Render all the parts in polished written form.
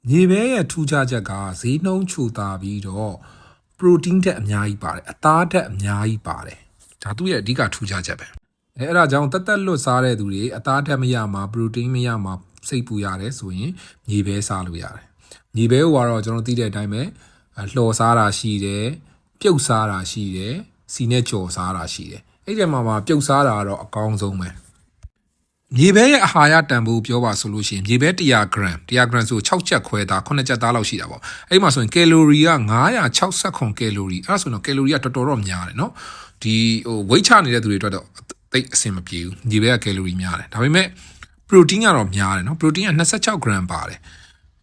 မြေပဲရဲ့ထူးခြားချက်ကဈေးနှုန်းချိုသာပြီးတော့ protein ဓာတ်အများကြီးပါတယ်အသားဓာတ်အများကြီးပါတယ်ဒါသူ့ရဲ့အဓိကထူးခြားချက်ပဲအဲ့ဒါကြောင့်တက်လွတ်စားတဲ့သူတွေအသားဓာတ်မရမှာ protein မရမှာစိတ်ပူရတယ်ဆိုရင်မြေပဲစားလို့ရတယ်မြေပဲကတော့ကျွန်တော်သိတဲ့အတိုင်းပဲလှော်စားတာရှိတယ်ပြုတ်စားတာရှိတယ်စီနဲ့ကြော်စားတာရှိတယ်အဲ့ဒီမှာပြုတ်စားတာကတော့အကောင်းဆုံးပဲမြေပဲရဲ့အာဟာရတန်ဖိုးပြောပါဆိုလို့ရှိရင်မြေပဲ100 gram ဆို6ချက်ခွဲသား9ချက်သားလောက်ရှိတာပေါ့အဲ့မှာဆိုရင်ကယ်လိုရီက969ကယ်လိုရီအဲ့ဒါဆိုတော့ကယ်လိုရီကတော်တော်များတယ်နော်ဒီဝိတ်ချနေတဲ့သူတွေအတွက်တော့သိအဆင်မပြေဘူးမြေပဲကကယ်လိုရီများတယ်ဒါပေမဲ့ protein ကတော့များတယ်နော် protein က26 gram ပါတယ်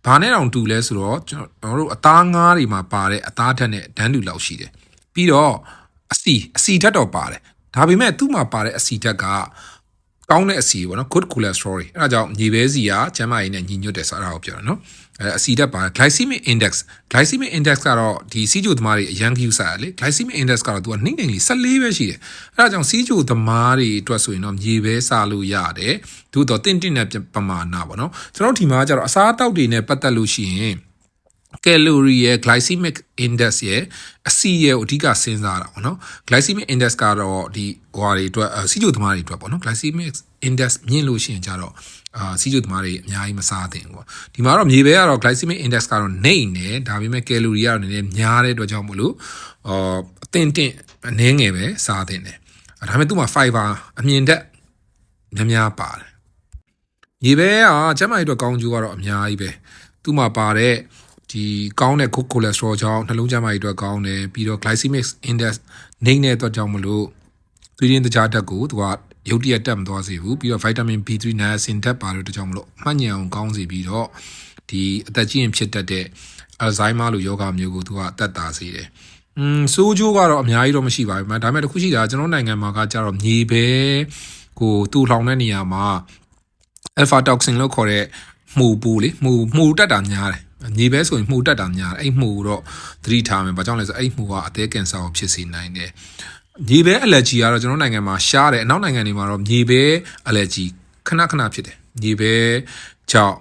ဘာနဲ့တောင်တူလဲဆိုတော့ကျွန်တော်တို့အသားငါးတွေမှာပါတဲ့အသားဓာတ်နဲ့ဒန်းတူလောက်ရှိတယ်ပြီးတော့အစီဓာတ်တော့ပါတယ်ဒါပေမဲ့သူ့မှာပါတဲ့အစီဓာတ်ကကောင်းတဲ့အစီပေါ့နော် good cholesterol တွေအဲ့ဒါကြောင့်မြေပဲစီကကျန်းမာရေးနဲ့ညီညွတ်တယ်ဆိုတော့ပြောတာနော်အစီဓာတ်ပါ glycemic index ကတော့ဒီစီးကျိုသမားတွေအရန် view စားရလေ glycemic index ကတော့သူကနှိမ့်နေလေ14ပဲရှိတယ်အဲ့ဒါကြောင့်စီးကျိုသမားတွေအတွက်ဆိုရင်တော့မြေပဲစားလို့ရတယ်သို့တော့တင့်တဲ့ပမာဏပေါ့နော်ကျွန်တော်ဒီမှာကျတော့အစားအသောက်တွေနဲ့ပတ်သက်လို့ရှိရင်ကယ်လိုရီရဲ့ glycemic index ရဲ့အစီရဲ့အဓိကစဉ်းစားတာပေါ့နော် glycemic index ကတော့ဒီဟွာတွေအတွက်စီးကျိုသမားတွေအတွက်ပေါ့နော် glycemic index မြင့်လို့ရှိရင်ကျတော့စီးကျိုသမားတွေအများကြီးမစားသင့်ဘူးပေါ့ဒီမှာတော့မြေပဲကတော့ glycemic index ကတော့နှိမ့်နေဒါပေမဲ့ကယ်လိုရီကတော့နည်းနည်းများတဲ့အတွက်ကြောင့်မို့လို့အသင့်အနည်းငယ်ပဲစားသင့်တယ်ဒါပေမဲ့သူ့မှာ fiber အမြင့်တက်များပါတယ်မြေပဲကကျန်းမာရေးအတွက်ကောင်းကျိုးကတော့အများကြီးပဲသူ့မှာပါတဲ့ဒီကောင်းတဲ့ good cholesterol ကြောင့်နှလုံးကျန်းမာရေးအတွက်ကောင်းတယ်ပြီးတော့ glycemic index နှိမ့်တဲ့အတွက်ကြောင့်မလို့သွေးရင်းတကြားဓာတ်ကိုသူကရုတ်တရက်တက်မသွားစေဘူးပြီးတော့ vitamin B3 niacin ဓာတ်ပါလို့တကြောင်မလို့မှတ်ဉာဏ်အောင်ကောင်းစေပြီးတော့ဒီအသက်ကြီးရင်ဖြစ်တတ်တဲ့ Alzheimer လိုယောဂမျိုးကိုသူကတက်တာစေတယ်စိုးကျိုးကတော့အများကြီးတော့မရှိပါဘူးဒါပေမဲ့တစ်ခုရှိတာကျွန်တော်နိုင်ငံမှာကကြတော့မြေပဲကိုတူထောင်တဲ့နေရာမှာ alpha toxin လို့ခေါ်တဲ့မှုပူလေမှုတက်တာများတယ်မြေပဲဆိုရင်မှုတက်တာများတယ်အဲ့မှုတော့သတိထားမယ်ဘာကြောင့်လဲဆိုအဲ့မှုကအသည်းကင်ဆာကိုဖြစ်စေနိုင်တယ်မြေပဲ allergy ကတော့ကျွန်တော်နိုင်ငံမှာရှားတယ်အနောက်နိုင်ငံတွေမှာတော့မြေပဲ allergy ခဏဖြစ်တယ်မြေပဲကြောင့်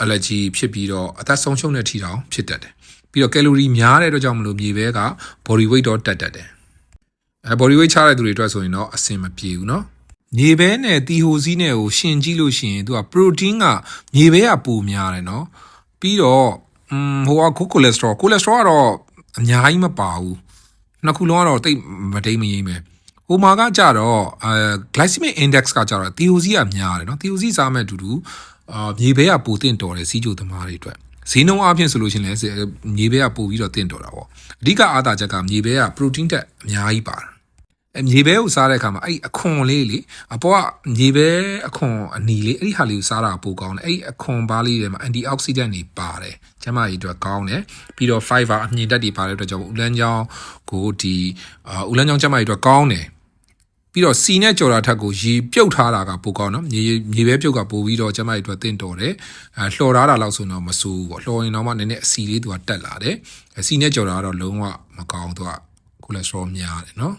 allergy ဖြစ်ပြီးတော့အသက်ဆုံးရှုံးတဲ့ထိတောင်ဖြစ်တတ်တယ်ပြီးတော့ကယ်လိုရီများတဲ့အတွက်ကြောင့်မလို့မြေပဲက body weight တော့တက်တတ်တယ်body weight ချတဲ့သူတွေအတွက်ဆိုရင်တော့အဆင်မပြေဘူးเนาะမြေပဲနဲ့တီဟိုစီးနဲ့ကိုရှင်ကြည့်လို့ရှိရင်သူက protein ကမြေပဲကပိုများတယ်เนาะပြီးတော့ဟိုက good cholesterol ကတော့အများကြီးမပါဘူးနှစ်ခုလုံးကတော့တိတ်မတိတ်မရင်ပဲဟိုမှာကကြတော့glycemic index ကကြတော့တီဟိုစီးကများတယ်เนาะတီဟိုစီးစားမဲ့အတူတူမြေပဲကပိုတင်တော်တယ်စီးကျိုသမားတွေအတွက်ဈေးနှုန်းအပြင်ဆိုလို့ရှိရင်လည်းမြေပဲကပိုပြီးတော့တင်တော်တာပေါ့အဓိကအားသာချက်ကမြေပဲက protein တက်အများကြီးပါတယ်မြေပဲကိုစားတဲ့အခါမှာအဲ့အခွန်လေးလေအပေါ်ကမြေပဲအခွန်အနီလေးအဲ့ဒီဟာလေးကိုစားတာပိုကောင်းတယ်အဲ့အခွန်ပါးလေးတွေမှာ antioxidant တွေပါတယ်ကျန်းမာရေးအတွက်ကောင်းတယ်ပြီးတော့ fiber အမြင့်တက်တွေပါတဲ့အတွက်ကြောင့်ဥလန်းချောင်းကိုဒီဥလန်းချောင်းကျန်းမာရေးအတွက်ကောင်းတယ်ပြီးတော့စီနဲ့ကြော်တာထက်ကိုရေပြုတ်ထားတာကပိုကောင်းနော်မြေပဲပြုတ်ကပိုပြီးတော့ကျန်းမာရေးအတွက်တင့်တော်တယ်လှော်ထားတာလောက်ဆိုတော့မဆိုးဘူးပေါ့လှော်ရင်တော့မှနည်းနည်းအစီလေးသူကတက်လာတယ်စီနဲ့ကြော်တာကတော့လုံးဝမကောင်းသူက cholesterol များတယ်နော်